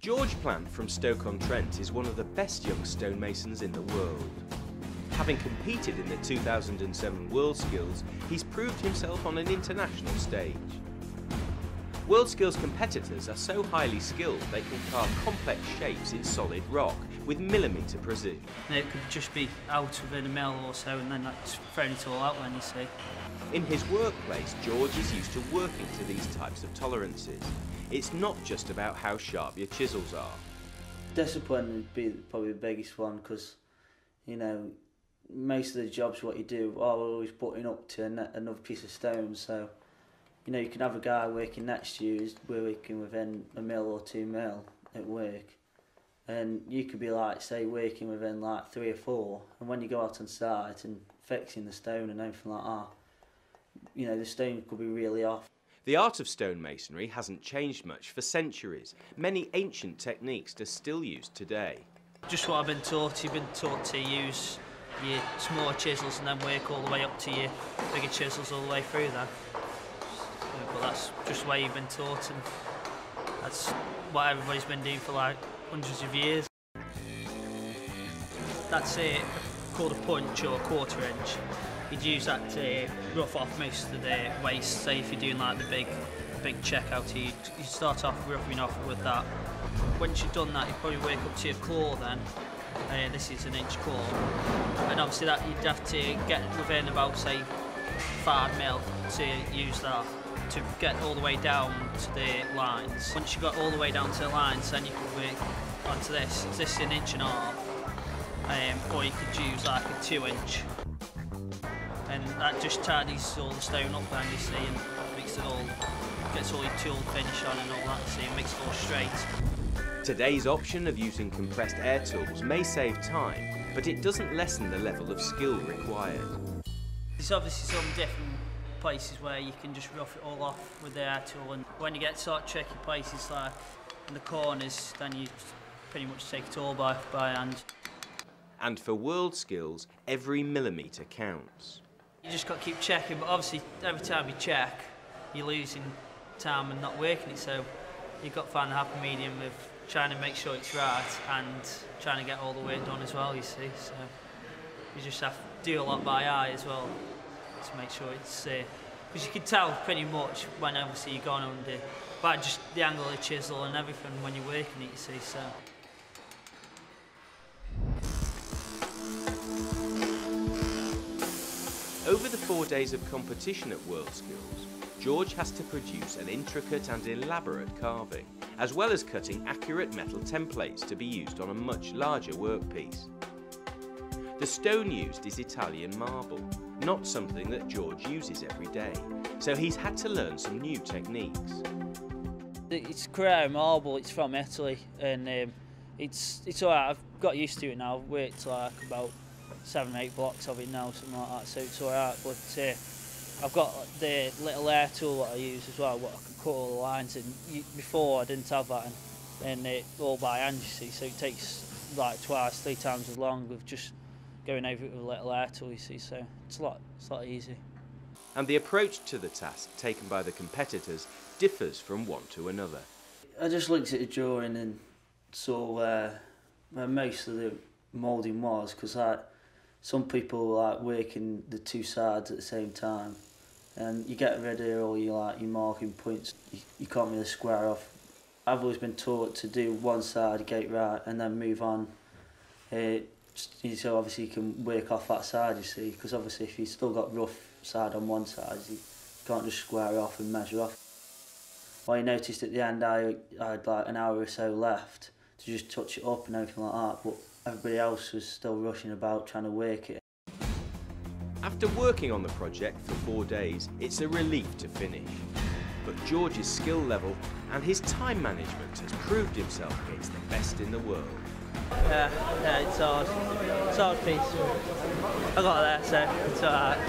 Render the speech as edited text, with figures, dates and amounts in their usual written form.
George Plant from Stoke-on-Trent is one of the best young stonemasons in the world. Having competed in the 2007 WorldSkills, he's proved himself on an international stage. WorldSkills competitors are so highly skilled they can carve complex shapes in solid rock with millimetre precision. It could just be out within a mil or so and then that's thrown it all out then, you see. In his workplace, George is used to working to these types of tolerances. It's not just about how sharp your chisels are. Discipline would be probably the biggest one because, you know, most of the jobs what you do are always putting up to another piece of stone, so you know, you can have a guy working next to you who's working within a mil or 2 mil at work, and you could be like, say, working within like 3 or 4, and when you go out on site and fixing the stone and everything like that, you know, the stone could be really off. The art of stonemasonry hasn't changed much for centuries. Many ancient techniques are still used today. Just what I've been taught. You've been taught to use your smaller chisels and then work all the way up to your bigger chisels all the way through that. But that's just the way you've been taught, and that's what everybody's been doing for like hundreds of years. That's it, called a punch or a 1/4 inch. You'd use that to rough off most of the waste. Say if you're doing like the big checkout, you start off roughing off with that. Once you've done that, you probably work up to your claw then. This is an inch claw, and obviously that you'd have to get within about say 5 mil to use that to get all the way down to the lines. Once you got all the way down to the lines, then you could work onto this. This is an 1.5 inch, or you could use like a 2 inch, and that just tidies all the stone up then, you see, and makes it all, gets all your tool finish on and all that, see, and makes it all straight. Today's option of using compressed air tools may save time, but it doesn't lessen the level of skill required. There's obviously some different places where you can just rough it all off with the air tool, and when you get sort of tricky places like in the corners, then you pretty much take it all by hand. And for WorldSkills, every millimetre counts. You just got to keep checking, but obviously every time you check, you're losing time and not working it, so you've got to find the happy medium with trying to make sure it's right and trying to get all the work done as well, you see. So you just have to do a lot by eye as well to make sure it's because you can tell pretty much when obviously you're going under by just the angle of the chisel and everything when you're working it, you see. So. Over the 4 days of competition at WorldSkills, George has to produce an intricate and elaborate carving, as well as cutting accurate metal templates to be used on a much larger workpiece. The stone used is Italian marble, not something that George uses every day, so he's had to learn some new techniques. It's Carrara marble, it's from Italy, and it's alright, I've got used to it now. I've worked like about 7 or 8 blocks of it now, something like that, so it's alright, but I've got the little air tool that I use as well, what I can cut all the lines in. Before I didn't have that, and all by hand, you see, so it takes like twice, 3 times as long with just going over it with a little air tool, you see, so it's a lot easier. And the approach to the task taken by the competitors differs from one to another. I just looked at the drawing and saw where most of the moulding was, because some people like working the 2 sides at the same time, and you get rid of all your marking points. You can't really square off. I've always been taught to do one side, get it right, and then move on. So obviously you can work off that side, you see, because obviously if you've still got rough side on one side, you can't just square off and measure off. Well, I noticed at the end I had like an hour or so left to just touch it up and everything like that, but everybody else was still rushing about trying to work it. After working on the project for 4 days, it's a relief to finish. But George's skill level and his time management has proved himself against the best in the world. Yeah, it's hard. It's a hard piece. I got there, so it's alright.